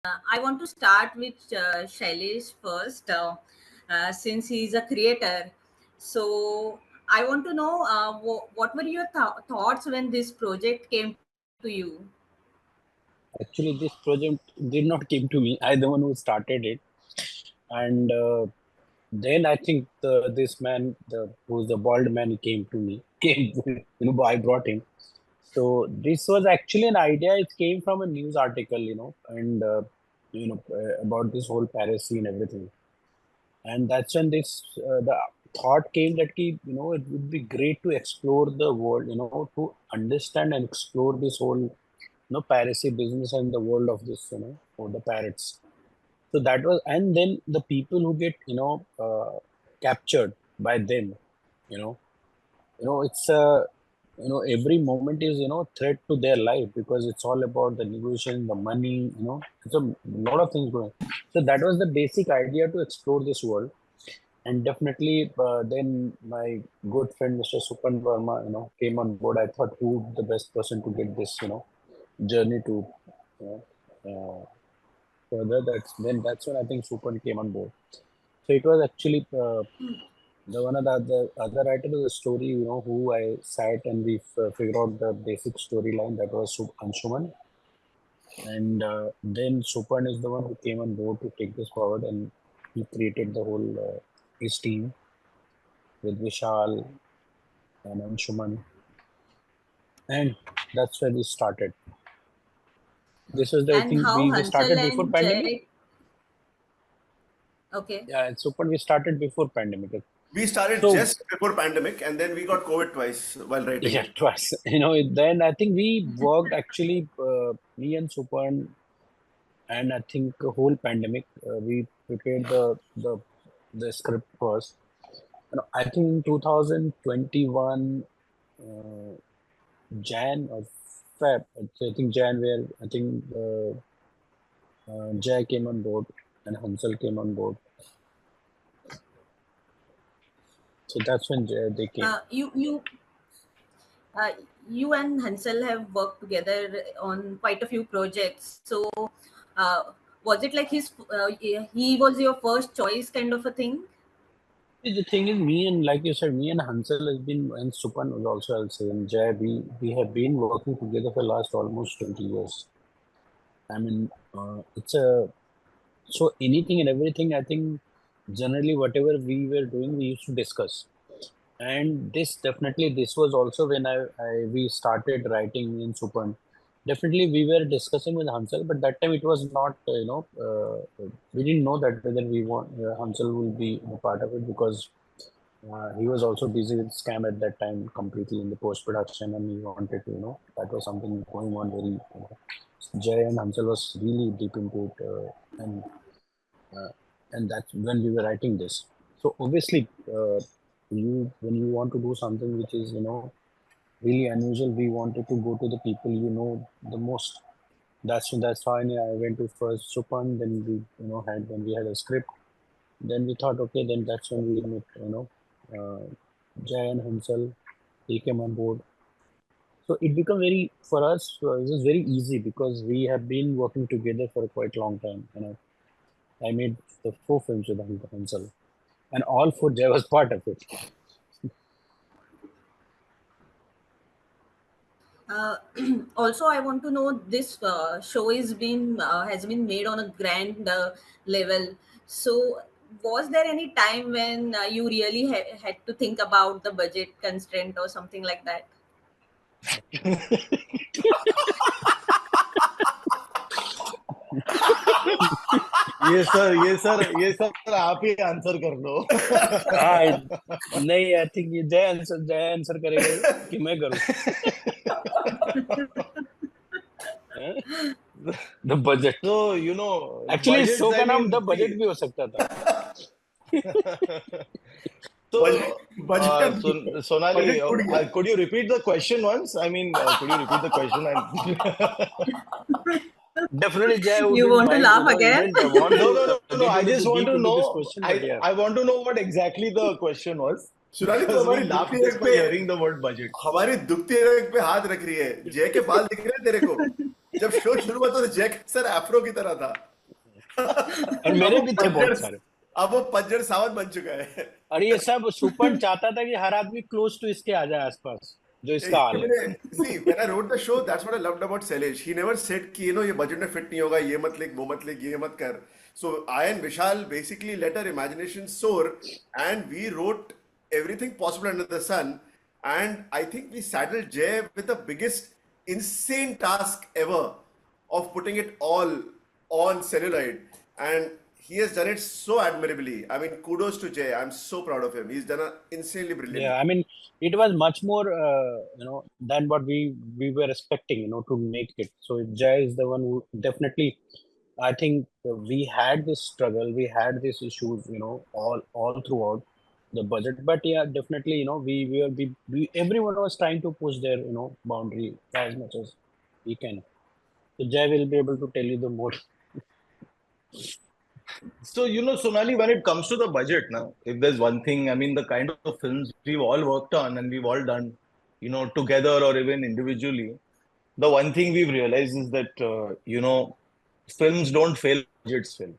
I want to start with Shailesh first, since he is a creator. So I want to know what were your thoughts when this project came to you? Actually, this project did not came to me. I the one who started it, and then I think this man, who's the bald man, he came to me. Came, I brought him. So this was actually an idea. It came from a news article, and about this whole piracy and everything. And that's when this the thought came that it would be great to explore the world, to understand and explore this whole piracy business and the world of this, for the pirates. So that was, and then the people who get captured by them, you know it's every moment is threat to their life, because it's all about the negotiation, the money, it's a lot of things going. So that was the basic idea, to explore this world. And definitely, then my good friend Mr. Suprna Verma, came on board. I thought, who the best person to get this, journey to, you know, uh, further. That's when I think Supan came on board. So it was actually the one of the other writer of the story, who I sat and we figured out the basic storyline. That was Anshuman. And then Supan is the one who came on board to take this forward, and he created the whole his team with Vishal and Anshuman. And that's where we started. This was I And think how we Hansel started before and pandemic. Jai? Okay. Yeah, and Supan we started before pandemic. We started So, just before pandemic, and then we got COVID twice while writing. yeah, twice. Then I think we worked actually, me and Supan, and I think the whole pandemic, we prepared the script first. I think in 2021, Jan or Feb, I think Jan, where I think Jai came on board and Hansel came on board. So that's when they came. You and Hansel have worked together on quite a few projects. So was it like he was your first choice kind of a thing? The thing is, like you said, me and Hansel has been, and Supan was also, I'll say, and Jai, we have been working together for the last almost 20 years. I mean, so anything and everything, I think generally whatever we were doing, we used to discuss. And this was also when we started writing in Supan. Definitely we were discussing with Hansel, but that time it was not, we didn't know that whether we want Hansel will be a part of it, because he was also busy with Scam at that time, completely in the post-production, and he wanted to, that was something going on very, Jai and Hansel was really deep into it, and that's when we were writing this. So obviously, when you want to do something which is, really unusual, we wanted to go to the people the most. That's how I went to first Supan. Then we when we had a script, then we thought, okay, then that's when we met Jai and Hansel. They came on board. So it became for us, it was very easy, because we have been working together for a quite long time. I made the 4 films with Hansel, and all 4 Jai was part of it. Also, I want to know, this show has been made on a grand level. So was there any time when you really had to think about the budget constraint or something like that? ये sir आप ही answer कर लो. नहीं, I think ये जय answer करेगा कि मैं करूं. The budget. So actually show का नाम The Budget भी हो सकता था. So, Sonali, could you repeat the question once? I mean, could you repeat the question? Definitely, Jai. You want to laugh again? No. I just want to know. I want to know what exactly the question was. Sunali तो हमारी laughed just by hearing the word budget. हमारी दुखती रग पे हाथ रख रही है. जय के बाल दिख रहे हैं तेरे को? जब शो शुरू हुआ तो जय सर एफ्रो की तरह था. और मेरे भी थे बहुत सारे। अब वो पंजर सावन बन चुका है। और ये सब सुपन चाहता था कि हर आदमी क्लोज टू इसके आ जाए आसपास, जो इसका हाल है। See, when I wrote the show, that's what I loved about Shailesh. He never said कि ये budget में fit नहीं होगा, ये मत लिख, वो मत लिख, ये मत कर. So I and Vishal basically let our imagination soar, and we wrote everything possible under the sun. And I think we saddled Jay with the biggest insane task ever of putting it all on celluloid. And he has done it so admirably. I mean, kudos to Jay. I'm so proud of him. He's done it insanely brilliant. Yeah, I mean, it was much more, than what we were expecting, to make it. So Jai is the one who definitely, I think we had this struggle, we had these issues, all throughout the budget. But yeah, definitely, everyone was trying to push their, boundary as much as we can. So Jai will be able to tell you the more. So, Sonali, when it comes to the budget, now, if there's one thing, I mean, the kind of films we've all worked on and we've all done, together or even individually, the one thing we've realized is that, films don't fail, budgets fail.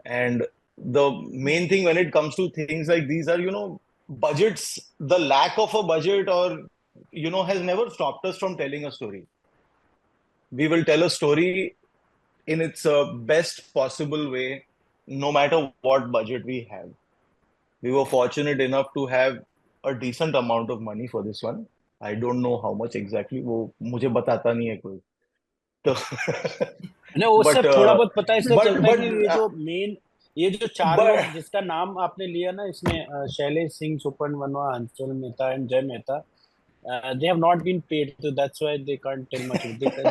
And the main thing when it comes to things like these are, budgets, the lack of a budget or, has never stopped us from telling a story. We will tell a story in its best possible way, no matter what budget we have. We were fortunate enough to have a decent amount of money for this one. I don't know how much exactly, वो मुझे बताता नहीं है कोई. तो नहीं, वो सब थोड़ा बहुत पता है, इसलिए चलता है कि ये जो चार लोग जिसका नाम आपने लिया ना इसमें, शैलेश सिंह, सुपर्ण वर्मा, हंसल मेहता एंड जय Mehta, they have not been paid, so that's why they can't tell much.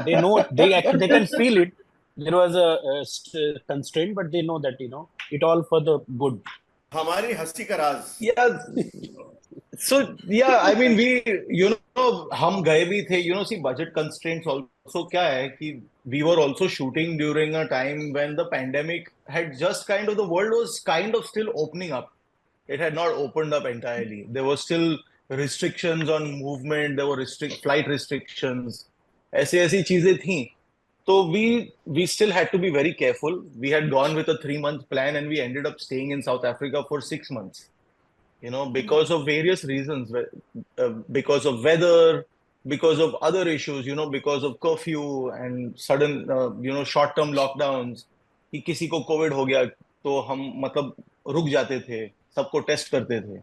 They know, they can feel it. There was a constraint, but they know that it all for the good. हमारी हस्ती का राज. Yeah. So yeah, I mean we, हम गए भी थे. See, budget constraints also क्या है कि we were also shooting during a time when the pandemic had just kind of, the world was kind of still opening up. It had not opened up entirely. There were still restrictions on movement. There were flight restrictions. ऐसी चीजें थी. So we still had to be very careful. We had gone with a 3-month plan and we ended up staying in South Africa for 6 months. Because of various reasons, because of weather, because of other issues, because of curfew and sudden, short-term lockdowns. कि किसी को Covid हो गया तो हम मतलब रुक जाते थे, सबको टेस्ट करते थे.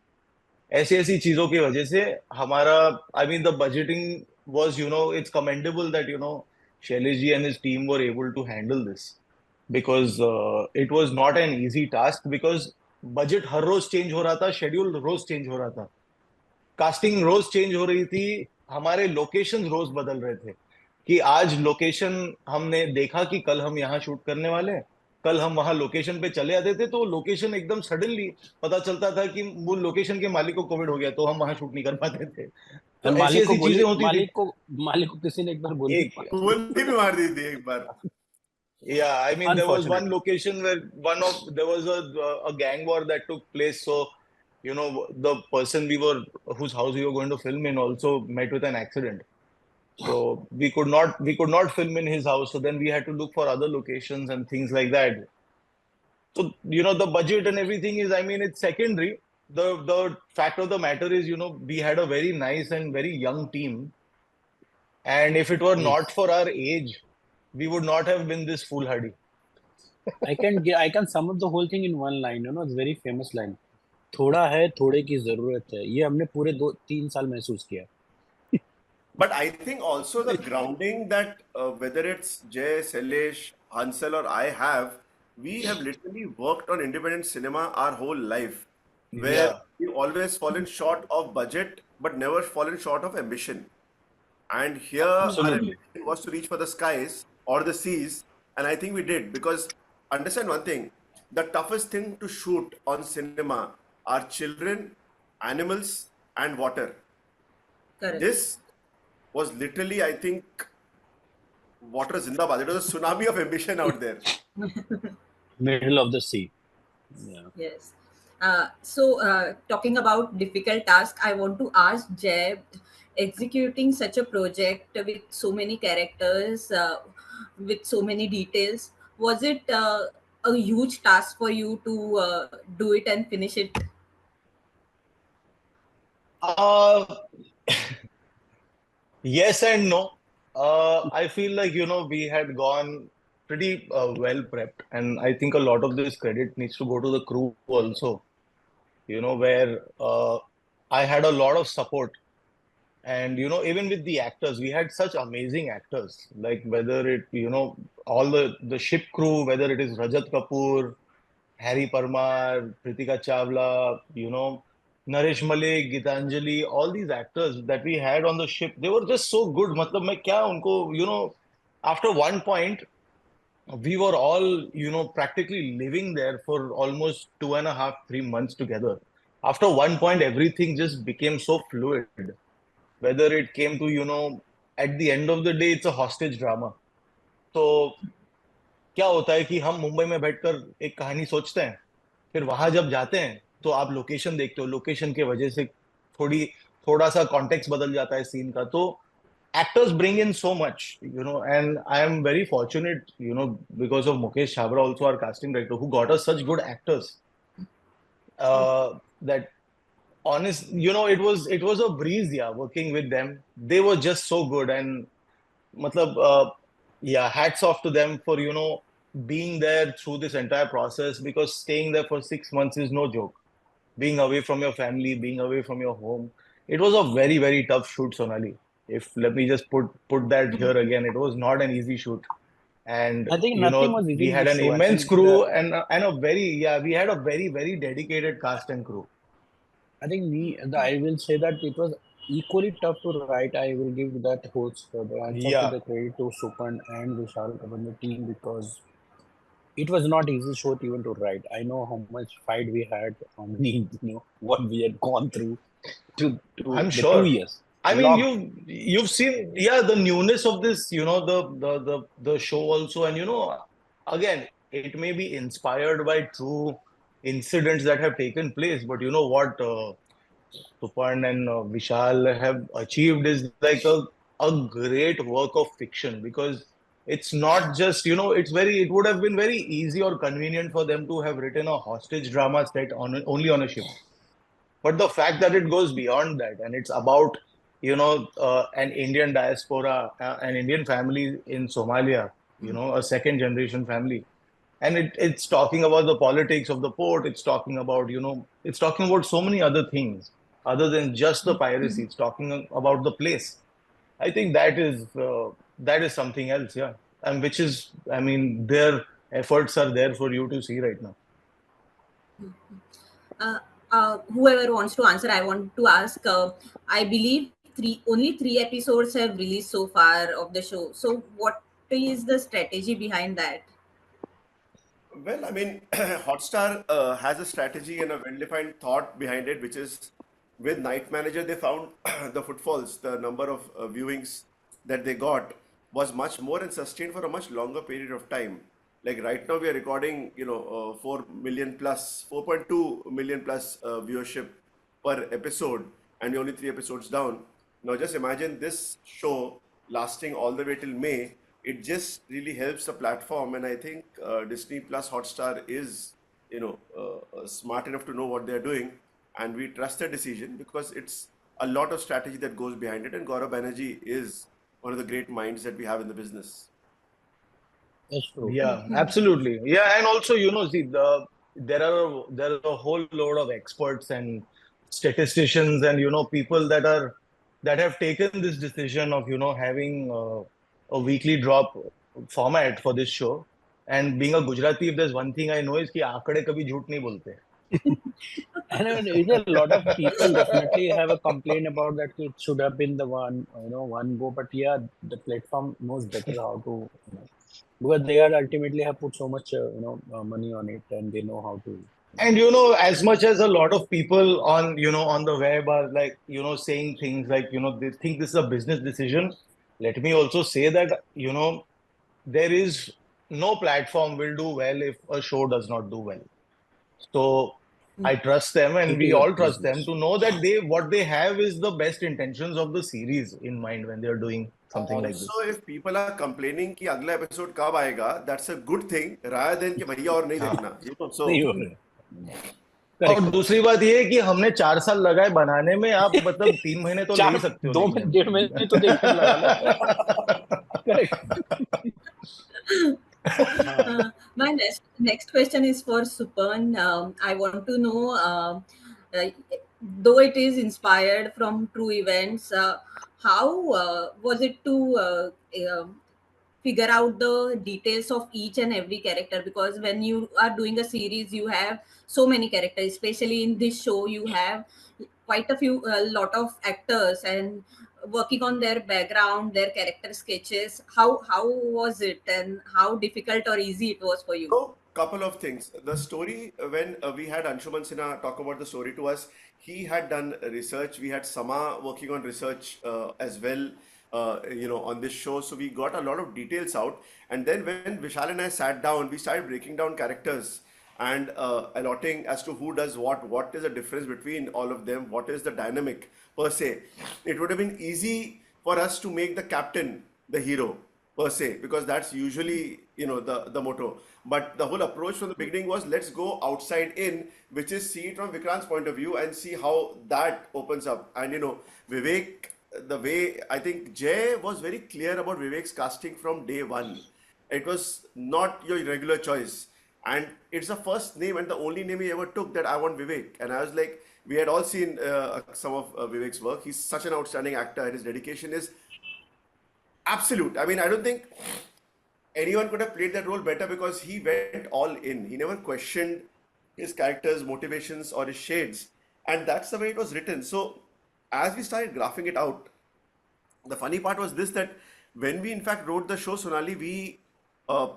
ऐसी चीजों की वजह से हमारा, I mean, the budgeting was, it's commendable that, Shailesh ji and his team were able to handle this, because it was not an easy task, because budget हर रोज चेंज हो रहा था, शेड्यूल रोज चेंज हो रहा था, कास्टिंग रोज change हो रही थी, हमारे लोकेशन रोज बदल रहे थे. कि आज लोकेशन हमने देखा कि कल हम यहाँ शूट करने वाले हैं, कल हम वहां लोकेशन पे चले आते थे, तो लोकेशन एकदम सडनली पता चलता था कि वो लोकेशन के मालिक को कोविड हो गया, तो हम वहां शूट नहीं कर पाते थे. तो ऐसी चीजें होती थी. मालिक को किसी ने एक बार गोली भी मार दी थी एक बार. Yeah, I mean, there was one location where there was a gang war that took place. So, the person whose house we were going to film in also met with an accident. So we could not film in his house. So then we had to look for other locations and things like that. So, the budget and everything is, I mean, it's secondary. The fact of the matter is, we had a very nice and very young team. And if it were not for our age, we would not have been this foolhardy. I can sum up the whole thing in one line. It's a very famous line. थोड़ा है, थोड़े की जरूरत है. ये हमने पूरे 2-3 साल महसूस किया. But I think also the grounding that whether it's Jay, Shailesh, Hansal or I have, we have literally worked on independent cinema our whole life, where we've always fallen short of budget, but never fallen short of ambition. And here our ambition was to reach for the skies or the seas, and I think we did, because understand one thing, the toughest thing to shoot on cinema are children, animals and water. Correct. This was literally, I think, water zindabad. It was a tsunami of ambition out there. Middle of the sea. Yeah. Yes. So talking about difficult task, I want to ask Jay, executing such a project with so many characters, with so many details, Was it a huge task for you to do it and finish it? Uh, yes and no. I feel like, we had gone pretty well prepped, and I think a lot of this credit needs to go to the crew also, where I had a lot of support. And, even with the actors, we had such amazing actors, like whether it, all the ship crew, whether it is Rajat Kapoor, Harry Parmar, Pritika Chawla, Naresh Malik, Gitanjali, all these actors that we had on the ship, they were just so good. मतलब मैं क्या उनको, after one point, we were all, practically living there for almost 2.5, 3 months together. After one point, everything just became so fluid. Whether it came to, at the end of the day, it's a hostage drama. तो क्या होता है कि हम मुंबई में बैठकर एक कहानी सोचते हैं, फिर वहां जब जाते हैं तो आप लोकेशन देखते हो, लोकेशन के वजह से थोड़ा सा कॉन्टेक्स्ट बदल जाता है सीन का, तो actors bring in so much, and I am very fortunate, because of Mukesh Chabra, also our casting director, who got us such good actors, that honest, it was a breeze, yeah, working with them. They were just so good, and matlab, yeah, hats off to them for, being there through this entire process, because staying there for 6 months is no joke. Being away from your family, being away from your home. It was a very, very tough shoot, Sonali. If let me just put that here again, it was not an easy shoot. And I think nothing was easy we in had this an show. I immense think the crew, and we had a very, very dedicated cast and crew. I think I will say that it was equally tough to write. I will give that host the answer to Yeah. the credit to Supan and Vishal and the team, because it was not easy show even to write. I know how much fight we had, how many, what we had gone through to I'm the 2 years. sure. I mean, Locked. you've seen, yeah, the newness of this, the show also, and again, it may be inspired by true incidents that have taken place, but you know what, Supan and Vishal have achieved is like a great work of fiction, because it's not just, it would have been very easy or convenient for them to have written a hostage drama set only on a ship. But the fact that it goes beyond that, and it's about, an Indian diaspora, an Indian family in Somalia, a second generation family. And it's talking about the politics of the port. It's talking about, it's talking about so many other things other than just the piracy. It's talking about the place. I think that is something else, yeah. And which is, I mean, their efforts are there for you to see right now. uh, Whoever wants to answer, I want to ask. I believe only three episodes have released so far of the show. So, what is the strategy behind that? Well, I mean, Hotstar has a strategy and a well-defined thought behind it, which is with Night Manager, they found the footfalls, the number of viewings that they got was much more and sustained for a much longer period of time. Like right now, we are recording, 4 million plus, 4.2 million plus viewership per episode, and we're only 3 episodes down. Now, just imagine this show lasting all the way till May. It just really helps the platform, and I think Disney Plus Hotstar is, smart enough to know what they're doing, and we trust their decision because it's a lot of strategy that goes behind it. And Gaurav Banerjee is one of the great minds that we have in the business. That's true. Yeah, absolutely. Yeah, and also, see, there are a whole load of experts and statisticians, and people that have taken this decision of having a weekly drop format for this show. And being a Gujarati, if there's one thing I know is कि आंकड़े कभी झूठ नहीं बोलते. And I mean, a lot of people definitely have a complaint about that. It should have been the one go. But yeah, the platform knows better how to, because they are ultimately have put so much, money on it, and they know how to. And as much as a lot of people on the web are like, saying things like, they think this is a business decision. Let me also say that, there is no platform will do well if a show does not do well. So I trust them, and It we is a all trust them business. to know that what they have is the best intentions of the series in mind when they're doing something like Also, this. if people are complaining कि अगला episode कब आएगा, that's a good thing rather than कि भैया और नहीं हाँ, देखना. So नहीं हो रहा है। और करेक्ट। दूसरी बात ये है कि हमने 4 साल लगाए बनाने में, आप मतलब 3 महीने तो ले ही चार सकते हो दो देखने डेढ़ महीने तो देखने में लगा ना। करेक्ट। हाँ। My next question is for Supan. I want to know, uh, though it is inspired from true events, how was it to figure out the details of each and every character? Because when you are doing a series, you have so many characters. Especially in this show, you have quite a lot of actors, and working on their background, their character sketches. How was it, and how difficult or easy it was for you? So, couple of things. The story, when we had Anshuman Sinha talk about the story to us, he had done research. We had Sama working on research as well, on this show. So we got a lot of details out. And then when Vishal and I sat down, we started breaking down characters and allotting as to who does what is the difference between all of them, what is the dynamic per se. It would have been easy for us to make the captain the hero per se, because that's usually the motto. But the whole approach from the beginning was, let's go outside in, which is see it from Vikrant's point of view and see how that opens up. And Vivek, the way I think Jay was very clear about Vivek's casting from day one. It was not your regular choice, and it's the first name and the only name he ever took, that I want Vivek. And I was like, we had all seen some of Vivek's work. He's such an outstanding actor, and his dedication is absolute. I mean, I don't think anyone could have played that role better, because he went all in. He never questioned his character's motivations or his shades. And that's the way it was written. So, as we started graphing it out, the funny part was this, that when we in fact wrote the show, Sonali, we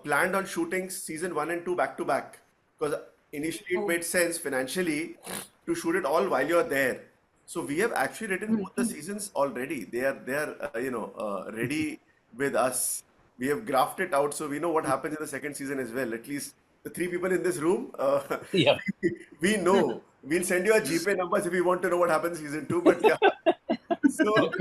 planned on shooting season 1 and 2 back to back, because initially it Oh. made sense financially to shoot it all while you're there. So we have actually written both the seasons already. They are ready with us. We have graphed it out, so we know what happens in the second season as well. At least the three people in this room, Yeah. we know. We'll send you our GPay numbers if you want to know what happens in season 2. But yeah, so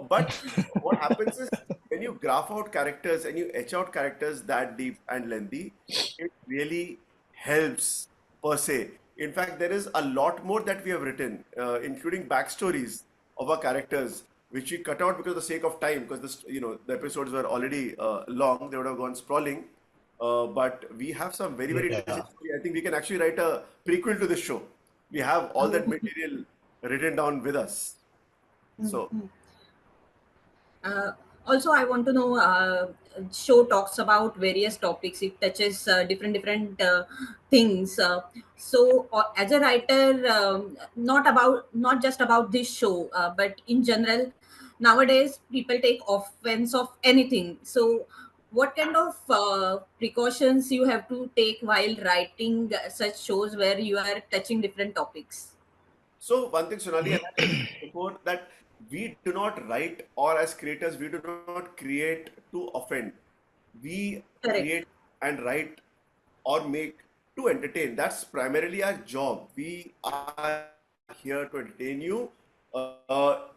but what happens is, when you graph out characters and you etch out characters that deep and lengthy, it really helps per se. In fact, there is a lot more that we have written, including backstories of our characters, which we cut out because of the sake of time, because the episodes were already long; they would have gone sprawling. But we have some very, very Yeah. interesting story. I think we can actually write a prequel to this show. We have all that material written down with us. So. Uh, Also, I want to know. Show talks about various topics. It touches different things. As a writer, not just about this show, but in general, nowadays people take offense of anything. So, what kind of precautions you have to take while writing such shows where you are touching different topics? So one thing, Sonali, and I said before, that we do not write, or as creators, we do not create to offend. We Correct. create and write or make to entertain. That's primarily our job. We are here to entertain you.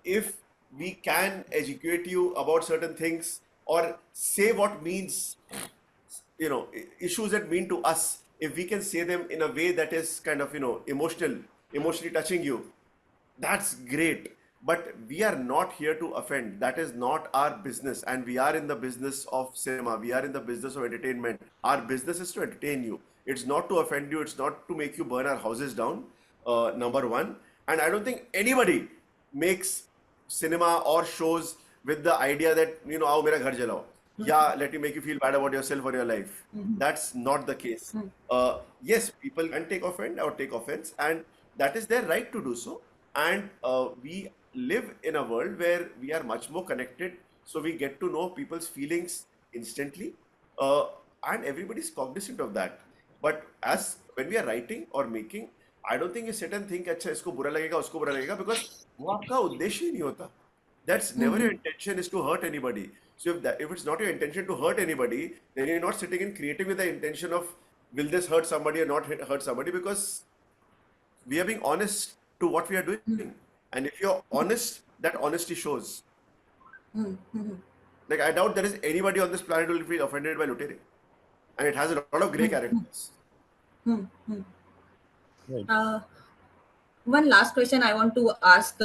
If we can educate you about certain things, or say what means, issues that mean to us, if we can say them in a way that is kind of emotionally touching you, that's great. But we are not here to offend. That is not our business. And we are in the business of cinema. We are in the business of entertainment. Our business is to entertain you. It's not to offend you. It's not to make you burn our houses down, number one. And I don't think anybody makes cinema or shows with the idea that, आओ मेरा घर जलाओ. Yeah, let me make you feel bad about yourself or your life. That's not the case. Yes, people can take offense, and that is their right to do so. And we live in a world where we are much more connected, so we get to know people's feelings instantly, and everybody's cognizant of that. But as when we are writing or making, I don't think you sit and think, अच्छा इसको बुरा लगेगा उसको बुरा लगेगा, because वो आपका उद्देश्य ही नहीं होता. That's never your intention, is to hurt anybody. So if it's not your intention to hurt anybody, then you're not sitting and creating with the intention of, will this hurt somebody or not hurt somebody, because we are being honest to what we are doing. And if you're honest, that honesty shows. Mm-hmm. Like, I doubt there is anybody on this planet who will feel offended by Lootere. And it has a lot of grey characters. Mm-hmm. Right. One last question I want to ask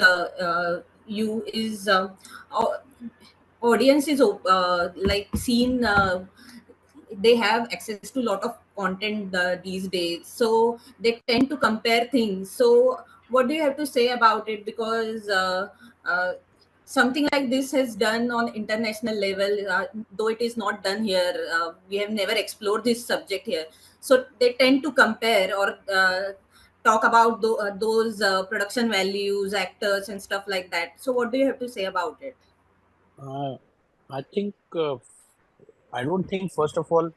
you is au- audience is like seen they have access to a lot of content these days, so they tend to compare things. So what do you have to say about it? Because uh, something like this has done on international level, though it is not done here. We have never explored this subject here, so they tend to compare or talk about those production values, actors and stuff like that. So what do you have to say about it? Uh, I think I don't think first of all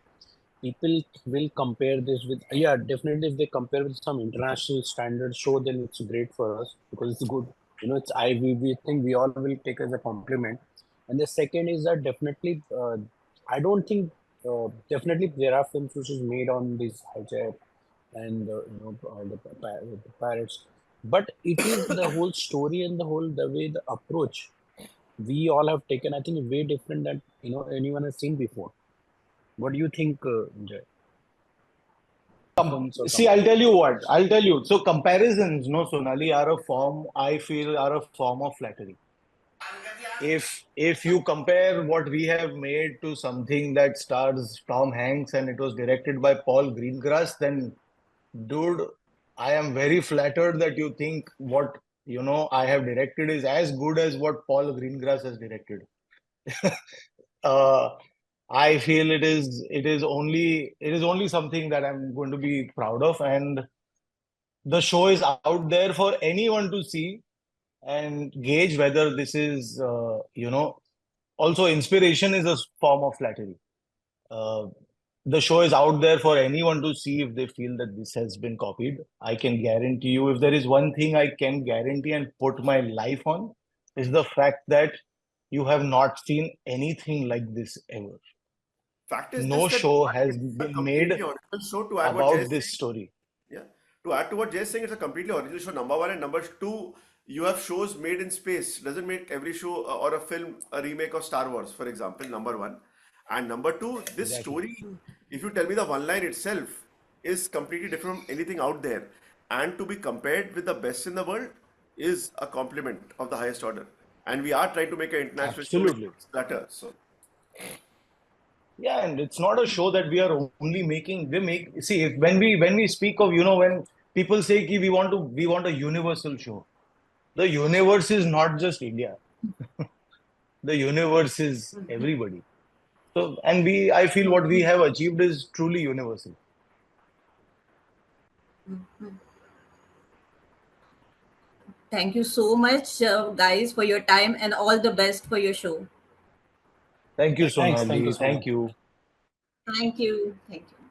people will compare this with, yeah, definitely if they compare with some international standard show, then it's great for us because it's good. It's we think we all will take as a compliment. And the second is that definitely I don't think definitely there are films which is made on this hijack and the pirates, but it is the whole story and the way the approach we all have taken, I think, way different than anyone has seen before. What do you think, Jay? Films or See, I'll tell you what. I'll tell you. So comparisons, no, Sonali, are a form. I feel are a form of flattery. If you compare what we have made to something that stars Tom Hanks and it was directed by Paul Greengrass, then dude, I am very flattered that you think what I have directed is as good as what Paul Greengrass has directed. uh, I feel it is only something that I'm going to be proud of, and the show is out there for anyone to see and gauge whether this is also inspiration is a form of flattery. Uh, the show is out there for anyone to see if they feel that this has been copied. I can guarantee you, if there is one thing I can guarantee and put my life on, is the fact that you have not seen anything like this ever. Fact is this, No that show one, has it's a been made completely original show. To add what Jay about is this saying, story. yeah. To add to what Jay is saying, it's a completely original show. Number one, and number two, you have shows made in space. Doesn't make every show or a film a remake of Star Wars, for example. Number one, and number two, this exactly. story. If you tell me the one line itself is completely different from anything out there, and to be compared with the best in the world is a compliment of the highest order. And we are trying to make an international show which Absolutely. flatter. So Yeah, and it's not a show that we are only making. We make see if when we speak of when people say ki we want a universal show. The universe is not just India. The universe is everybody. So and I feel what we have achieved is truly universal. Thank you so much, guys, for your time, and all the best for your show. Thank you, Thanks, thank you Sonali. so Thank much. you. Thank you. Thank you.